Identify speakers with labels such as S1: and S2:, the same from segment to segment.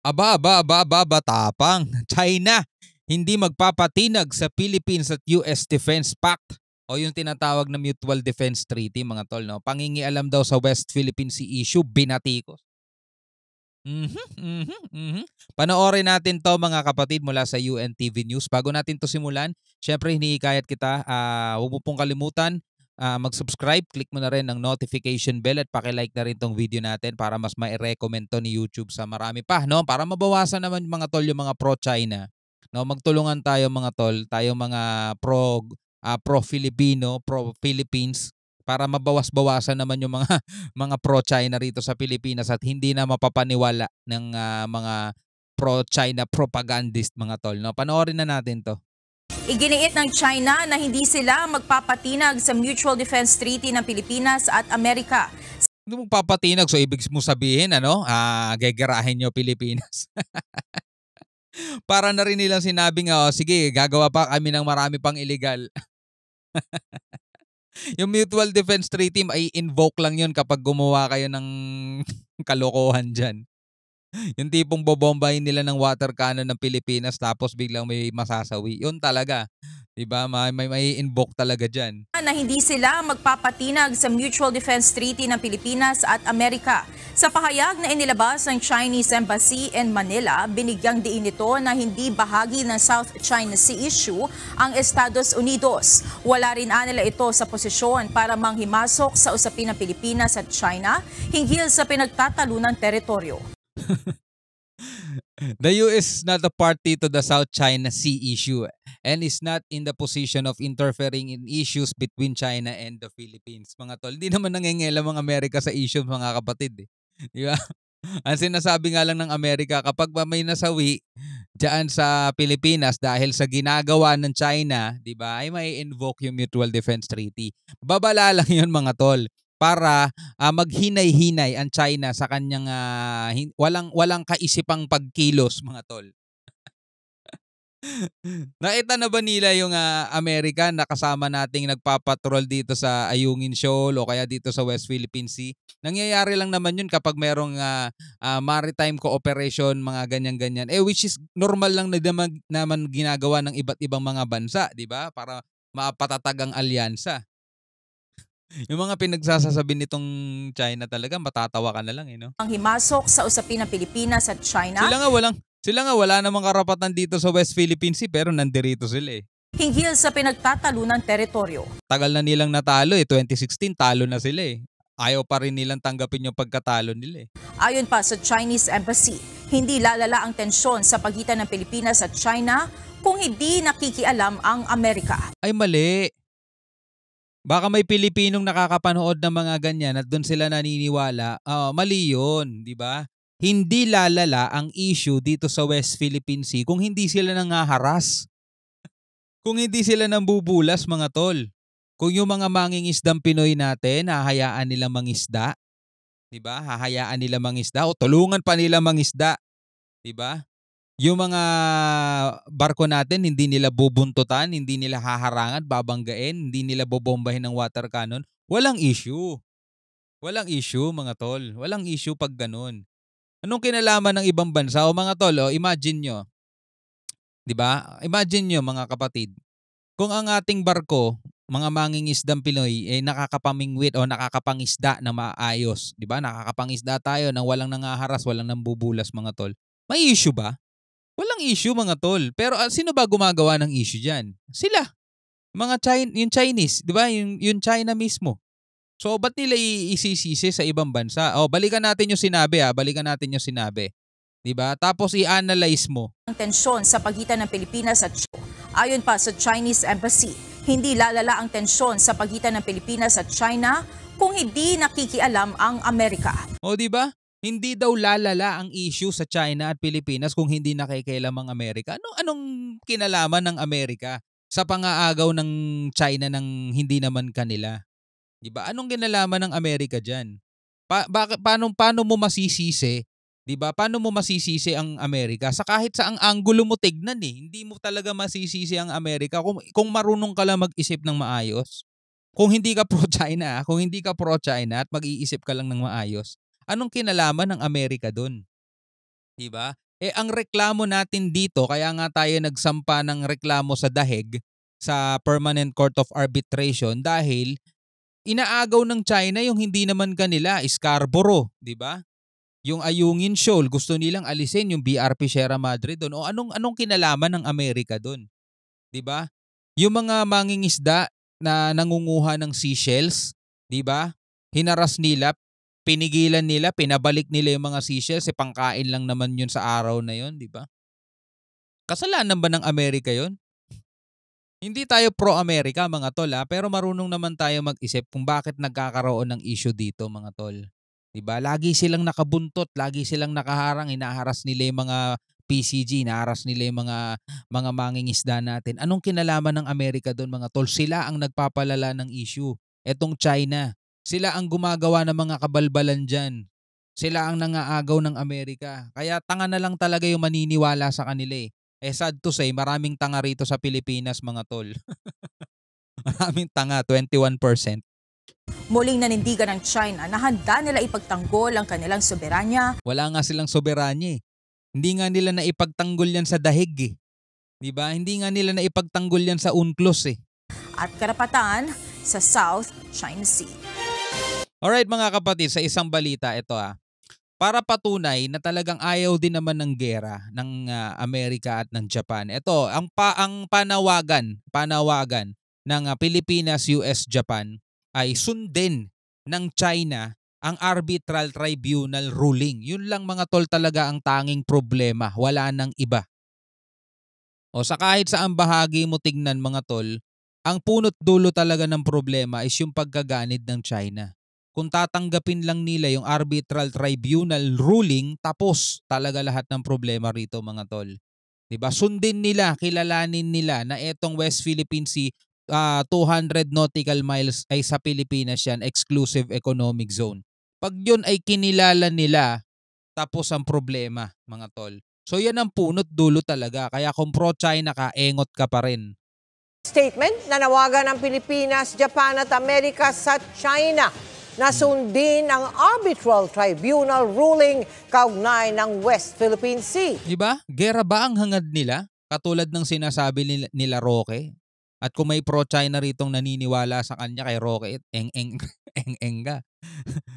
S1: Aba, tapang. China, hindi magpapatinag sa Philippines at US Defense Pact o yung tinatawag na Mutual Defense Treaty, mga tol. No? Pangingialam daw sa West Philippine Sea issue, binatikos. Panoorin natin to mga kapatid mula sa UNTV News. Bago natin to simulan, syempre hinihikayat kita, huwag mo pong kalimutan mag-subscribe, click mo na rin ang notification bell at paki-like na rin tong video natin para mas ma-recommend to ni YouTube sa marami pa, no? Para mabawasan naman mga tol yung mga pro-China. No, magtulungan tayo mga tol, tayo mga pro-Filipino, pro-Philippines para mabawas-bawasan naman yung mga mga pro-China rito sa Pilipinas at hindi na mapapaniwala ng mga pro-China propagandist mga tol, no? Panoorin na natin to.
S2: Iginiit ng China na hindi sila magpapatinag sa Mutual Defense Treaty ng Pilipinas at Amerika.
S1: Hindi magpapatinag, so ibig mo sabihin, gegerahin nyo Pilipinas. Para na rin nilang sinabing, sige, gagawa pa kami ng marami pang illegal. Yung Mutual Defense Treaty, ay invoke lang yun kapag gumawa kayo ng kalokohan dyan. Yung tipong bobombahin nila ng water cannon ng Pilipinas tapos biglang may masasawi. Yun talaga. Diba? May invoke talaga dyan.
S2: Na hindi sila magpapatinag sa Mutual Defense Treaty ng Pilipinas at Amerika. Sa pahayag na inilabas ng Chinese Embassy in Manila, binigyang diin nito na hindi bahagi ng South China Sea issue ang Estados Unidos. Wala rin nila ito sa posisyon para manghimasok sa usapin ng Pilipinas at China hinggil sa pinagtatalunang teritoryo.
S1: The US is not a party to the South China Sea issue and is not in the position of interfering in issues between China and the Philippines. Mga tol, hindi naman nangingialam ang Amerika sa issue, mga kapatid. Di ba? Ang sinasabi nga lang ng Amerika, kapag may nasawi dyan sa Pilipinas dahil sa ginagawa ng China, di ba, ay may invoke yung Mutual Defense Treaty. Babala lang yun, mga tol, para maghinay-hinay ang China sa kanyang walang kaisipang pagkilos, mga tol. Nakita na ba nila yung Amerika na kasama nating nagpapatrol dito sa Ayungin Shoal o kaya dito sa West Philippine Sea? Nangyayari lang naman yun kapag merong maritime cooperation, mga ganyan-ganyan. Which is normal lang na naman ginagawa ng iba't ibang mga bansa, di ba? Para mapatatag ang alyansa. Yung mga pinagsasasabi nitong China talaga, matatawa ka na lang, no?
S2: Ang himasok sa usapin ng Pilipinas at China.
S1: Sila nga wala namang karapatan dito sa West Philippine Sea pero nandirito sila
S2: Hinggil sa pinagtatalunang teritoryo.
S1: Tagal na nilang natalo 2016 talo na sila Ayaw pa rin nilang tanggapin yung pagkatalo nila
S2: Ayon pa sa Chinese Embassy, hindi lalala ang tensyon sa pagitan ng Pilipinas at China kung hindi nakikialam ang Amerika.
S1: Ay mali. Baka may Pilipinong nakakapanood ng mga ganyan at doon sila naniniwala. Mali yun, di ba? Hindi lalala ang issue dito sa West Philippine Sea kung hindi sila nangaharas. Kung hindi sila nambubulas, mga tol. Kung yung mga mangingisdang Pinoy natin, hahayaan nila mangisda. Di ba? Hahayaan nila mangisda o tulungan pa nila mangisda. Di ba? Yung mga barko natin, hindi nila bubuntutan, hindi nila haharangan, babanggain, hindi nila bobombahin ng water cannon. Walang issue. Walang issue, mga tol. Walang issue pag ganun. Anong kinalaman ng ibang bansa? O mga tol, imagine nyo. Diba? Imagine nyo, mga kapatid. Kung ang ating barko, mga mangingisdang Pinoy, nakakapamingwit o nakakapangisda na maayos. Diba? Nakakapangisda tayo nang walang nangaharas, walang nambubulas, mga tol. May issue ba? Walang issue, mga tol. Pero sino ba gumagawa ng issue dyan? Sila. Yung Chinese, di ba? Yung China mismo. So, ba't nila isisisi sa ibang bansa? Balikan natin yung sinabi, Balikan natin yung sinabi. Di ba? Tapos i-analyze mo.
S2: Ang tensyon sa pagitan ng Pilipinas at China. Ayon pa sa Chinese Embassy, hindi lalala ang tensyon sa pagitan ng Pilipinas at China kung hindi nakikialam ang Amerika.
S1: Di ba? Hindi daw lalala ang issue sa China at Pilipinas kung hindi nakikialam ang Amerika. Anong kinalaman ng Amerika sa pangaagaw ng China ng hindi naman kanila? Diba? Anong kinalaman ng Amerika diyan? Paano mo masisisi? Diba? Paano mo masisisi ang Amerika? Sa kahit saang anggulo mo tignan hindi mo talaga masisisi ang Amerika kung marunong ka lang mag-isip ng maayos. Kung hindi ka pro-China, at mag-iisip ka lang ng maayos. Anong kinalaman ng Amerika doon? Diba? Ang reklamo natin dito, kaya nga tayo nagsampa ng reklamo sa Daheg, sa Permanent Court of Arbitration, dahil inaagaw ng China yung hindi naman kanila, Scarborough, di ba? Yung Ayungin Shoal, gusto nilang alisin yung BRP Sierra Madre doon. O anong kinalaman ng Amerika doon? 'Di ba? Yung mga mangingisda na nangunguha ng seashells, 'di ba? Hinaras nila, pinigilan nila, pinabalik nila yung mga seashells, pangkain lang naman yun sa araw na yun, 'di ba? Kasalanan ba ng Amerika yun? Hindi tayo pro-Amerika mga tol, pero marunong naman tayo mag-isip kung bakit nagkakaroon ng issue dito mga tol. 'Di ba? Lagi silang nakabuntot, lagi silang nakaharang, hinaharas nila yung mga PCG, hinaharas nila yung mga mangingisda natin. Anong kinalaman ng Amerika doon mga tol? Sila ang nagpapalala ng issue. Etong China, sila ang gumagawa ng mga kabalbalan diyan. Sila ang nangaagaw ng Amerika. Kaya tanga na lang talaga yung maniniwala sa kanila eh. Sad to say, maraming tanga rito sa Pilipinas mga tol. Maraming tanga, 21%.
S2: Muling nanindigan ng China na handa nila ipagtanggol ang kanilang soberanya.
S1: Wala nga silang soberanya eh. Hindi nga nila na ipagtanggol yan sa dahig eh. 'Di ba? Hindi nga nila na ipagtanggol yan sa UNCLOS eh.
S2: At karapatan sa South China Sea.
S1: Alright mga kapatid, sa isang balita ito para patunay na talagang ayaw din naman ng gera ng Amerika at ng Japan. Ito, ang panawagan ng Pilipinas, US, Japan ay sundin ng China ang arbitral tribunal ruling. Yun lang mga tol talaga ang tanging problema. Wala nang iba. O sa kahit saan bahagi mo tignan mga tol, ang punot dulo talaga ng problema is yung pagkaganid ng China. Kung tatanggapin lang nila yung arbitral tribunal ruling, tapos talaga lahat ng problema rito mga tol. 'Di ba? Sundin nila, kilalanin nila na etong West Philippine Sea 200 nautical miles ay sa Pilipinas yan, exclusive economic zone. Pag yun ay kinilala nila, tapos ang problema mga tol. So yan ang punot dulo talaga. Kaya kung pro-China ka, engot ka pa rin.
S3: Statement na nawagan ng Pilipinas, Japan at Amerika sa China na sundin ang arbitral tribunal ruling kaugnay ng West Philippine Sea.
S1: Diba? Gera ba ang hangad nila? Katulad ng sinasabi nila Roque. At kung may pro-China ritong naniniwala sa kanya kay Roque, eng ka.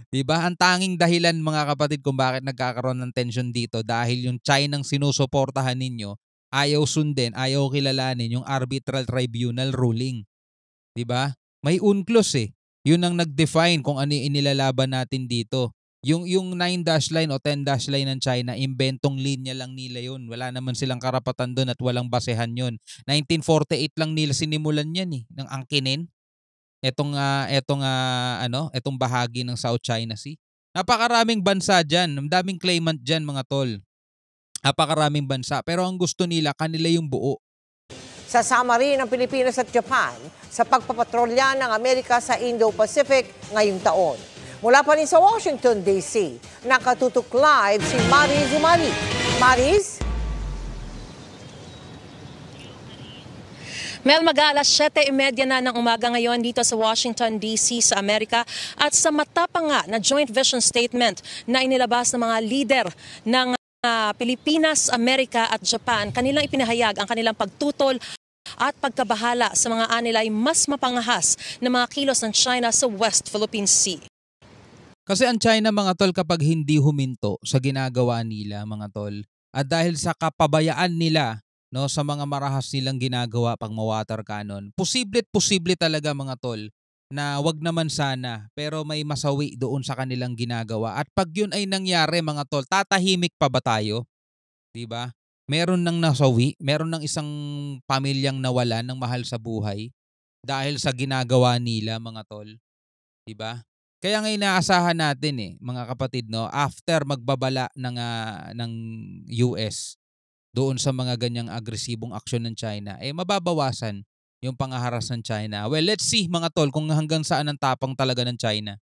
S1: Diba? Ang tanging dahilan mga kapatid kung bakit nagkakaroon ng tension dito dahil yung Chinang sinusuportahan ninyo ayaw sundin, ayaw kilalanin yung arbitral tribunal ruling. Diba? May UNCLOS eh. Yun ang nag-define kung ano yung inilalaban natin dito. Yung 9-dash line o 10-dash line ng China, inventong linya lang nila yun. Wala naman silang karapatan doon at walang basehan yun. 1948 lang nila sinimulan yan eh, ng angkinin. Etong bahagi ng South China Sea. Napakaraming bansa dyan, daming claimant dyan mga tol. Napakaraming bansa, pero ang gusto nila, kanila yung buo.
S3: Sasama rin ang Pilipinas at Japan sa pagpapatrolya ng Amerika sa Indo-Pacific ngayong taon. Mula pa rin sa Washington, D.C., nakatutok live si Maris Umali. Maris?
S4: Mel, mag-aalas 7:30 na ng umaga ngayon dito sa Washington, D.C. sa Amerika at sa matapang na joint vision statement na inilabas ng mga leader ng Pilipinas, Amerika at Japan, kanilang ipinahayag ang kanilang pagtutol at pagkabahala sa mga anilay mas mapangahas na mga kilos ng China sa West Philippine Sea.
S1: Kasi ang China mga tol kapag hindi huminto sa ginagawa nila mga tol at dahil sa kapabayaan nila no, sa mga marahas nilang ginagawa pang ma-water cannon, posible talaga mga tol na wag naman sana pero may masawi doon sa kanilang ginagawa. At pag yun ay nangyari mga tol, tatahimik pa ba tayo? 'Di ba? Meron nang nasawi, meron nang isang pamilyang nawalan ng mahal sa buhay dahil sa ginagawa nila mga tol. 'Di ba? Kaya nga inaasahan natin mga kapatid no, after magbabala ng US doon sa mga ganyang agresibong aksyon ng China, mababawasan yung pangaharas ng China. Well, let's see mga tol kung hanggang saan ang tapang talaga ng China.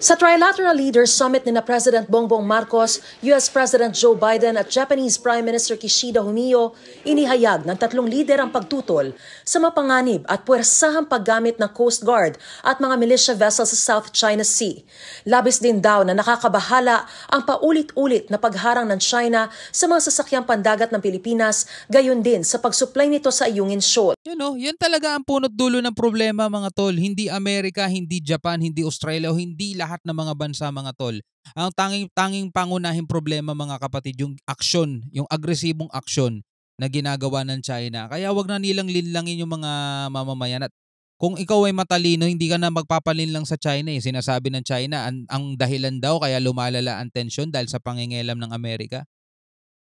S4: Sa Trilateral Leaders Summit ni na President Bongbong Marcos, US President Joe Biden at Japanese Prime Minister Kishida Fumio, inihayag ng tatlong lider ang pagtutol sa mapanganib at puwersahang paggamit ng Coast Guard at mga militia vessels sa South China Sea. Labis din daw na nakakabahala ang paulit-ulit na pagharang ng China sa mga sasakyang pandagat ng Pilipinas, gayon din sa pagsuplay nito sa Ayungin Shoal.
S1: Yan talaga ang punot dulo ng problema, mga tol. Hindi Amerika, hindi Japan, hindi Australia, o hindi lahat ng mga bansa, mga tol. Ang tanging pangunahing problema, mga kapatid, yung aksyon, yung agresibong aksyon na ginagawa ng China. Kaya wag na nilang linlangin yung mga mamamayan. At kung ikaw ay matalino, hindi ka na magpapalinlang sa China. Sinasabi ng China, ang dahilan daw kaya lumalala ang tensyon dahil sa pangingialam ng Amerika.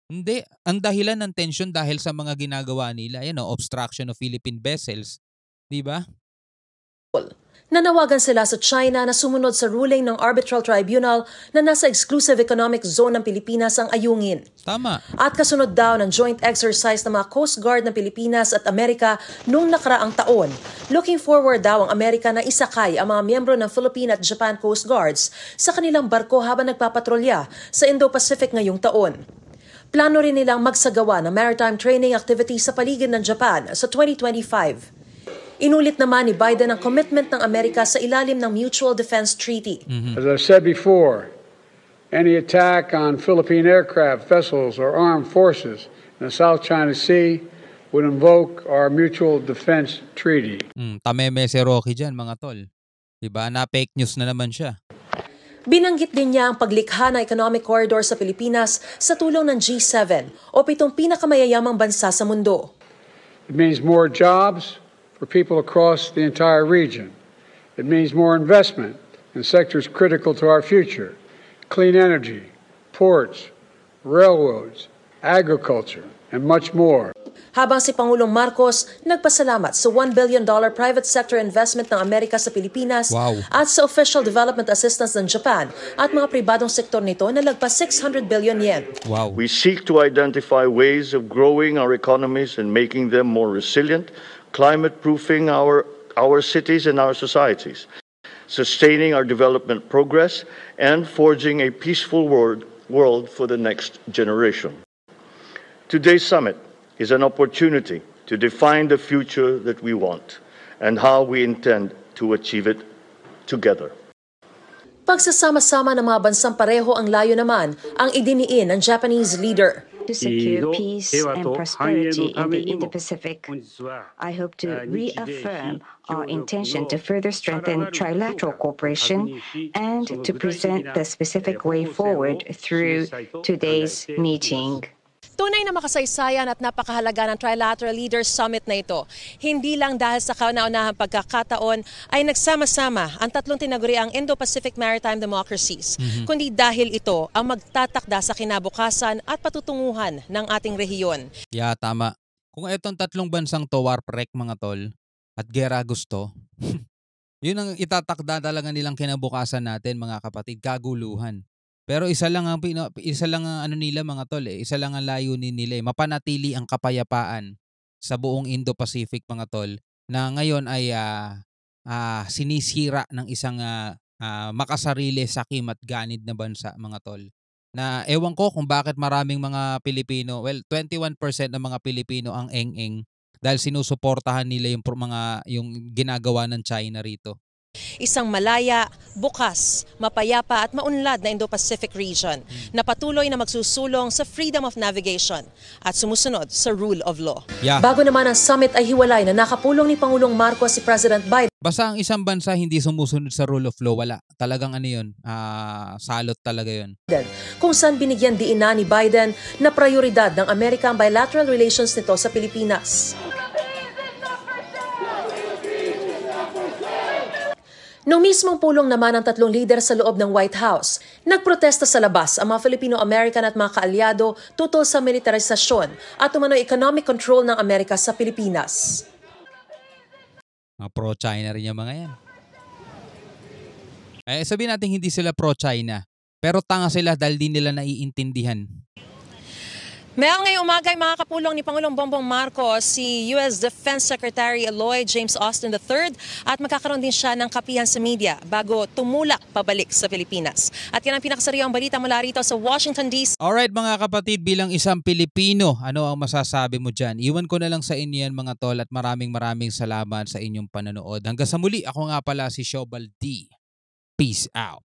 S1: Hindi. Ang dahilan ng tensyon dahil sa mga ginagawa nila. Obstruction of Philippine vessels. Di ba?
S4: Nanawagan sila sa China na sumunod sa ruling ng Arbitral Tribunal na nasa exclusive economic zone ng Pilipinas ang Ayungin.
S1: Tama.
S4: At kasunod daw ng joint exercise ng mga Coast Guard ng Pilipinas at Amerika noong nakaraang taon. Looking forward daw ang Amerika na isakay ang mga miyembro ng Philippine at Japan Coast Guards sa kanilang barko habang nagpapatrolya sa Indo-Pacific ngayong taon. Plano rin nilang magsagawa ng maritime training activities sa paligid ng Japan sa 2025. Inulit naman ni Biden ang commitment ng Amerika sa ilalim ng Mutual Defense Treaty.
S5: As I said before, any attack on Philippine aircraft, vessels, or armed forces in the South China Sea would invoke our Mutual Defense Treaty.
S1: Tameme si Rocky dyan, mga tol. Diba? Na fake news na naman siya.
S4: Binanggit din niya ang paglikha ng economic corridor sa Pilipinas sa tulong ng G7 o 7 pinakamayayamang bansa sa mundo.
S5: It means more jobs for people across the entire region. It means more investment in sectors critical to our future: clean energy, ports, railroads, agriculture, and much more.
S4: Habang si Pangulong Marcos nagpasalamat sa $1 billion private sector investment ng Amerika sa Pilipinas at sa official development assistance ng Japan at mga pribadong sektor nito na lagpas 600 billion yen.
S1: Wow.
S6: We seek to identify ways of growing our economies and making them more resilient, climate-proofing our cities and our societies, sustaining our development progress, and forging a peaceful world for the next generation. Today's summit is an opportunity to define the future that we want and how we intend to achieve it together.
S4: Pagsasama-sama ng mga bansang pareho ang layo naman ang idiniin ng Japanese leader.
S7: To secure peace and prosperity in the Indo-Pacific, I hope to reaffirm our intention to further strengthen trilateral cooperation and to present the specific way forward through today's meeting.
S4: Tunay na makasaysayan at napakahalaga ng Trilateral Leaders Summit na ito. Hindi lang dahil sa kauna-unahang pagkakataon ay nagsama-sama ang tatlong tinaguriang Indo-Pacific Maritime Democracies, kundi dahil ito ang magtatakda sa kinabukasan at patutunguhan ng ating rehiyon.
S1: Yeah, tama. Kung itong tatlong bansang to warprek, mga tol, at gera gusto, yun ang itatakda talaga nilang kinabukasan natin, mga kapatid, kaguluhan. Pero isa lang ang ano nila, mga tol, isa lang ang layunin nila, mapanatili ang kapayapaan sa buong Indo-Pacific, mga tol, na ngayon ay sinisira ng isang makasarili, sakim at ganid na bansa, mga tol. Na ewan ko kung bakit maraming mga Pilipino, 21% ng mga Pilipino ang eng-eng dahil sinusuportahan nila yung ginagawa ng China rito.
S4: Isang malaya, bukas, mapayapa at maunlad na Indo-Pacific region na patuloy na magsusulong sa freedom of navigation at sumusunod sa rule of law.
S1: Yeah.
S4: Bago naman ang summit ay hiwalay na nakapulong ni Pangulong Marcos si President Biden.
S1: Basta ang isang bansa hindi sumusunod sa rule of law, wala. Talagang salot talaga yun.
S4: Kung saan binigyan diin na ni Biden na prioridad ng Amerika ang bilateral relations nito sa Pilipinas. Noong mismong pulong naman ang tatlong lider sa loob ng White House, nagprotesta sa labas ang mga Filipino-American at mga kaalyado tutol sa militarisasyon at umano'y economic control ng Amerika sa Pilipinas.
S1: Mga pro-China rin yung mga yan. Sabihin natin hindi sila pro-China, pero tanga sila dahil di nila naiintindihan.
S4: Mel, ngayong umaga ay mga kapulong ni Pangulong Bongbong Marcos si U.S. Defense Secretary Lloyd James Austin III at magkakaroon din siya ng kapihan sa media bago tumulak pabalik sa Pilipinas. At yan ang pinakasariwang balita mula rito sa Washington, D.C.
S1: Alright mga kapatid, bilang isang Pilipino, ano ang masasabi mo dyan? Iwan ko na lang sa inyo yan mga tol at maraming salamat sa inyong panonood. Hanggang sa muli, ako nga pala si Shobal D. Peace out.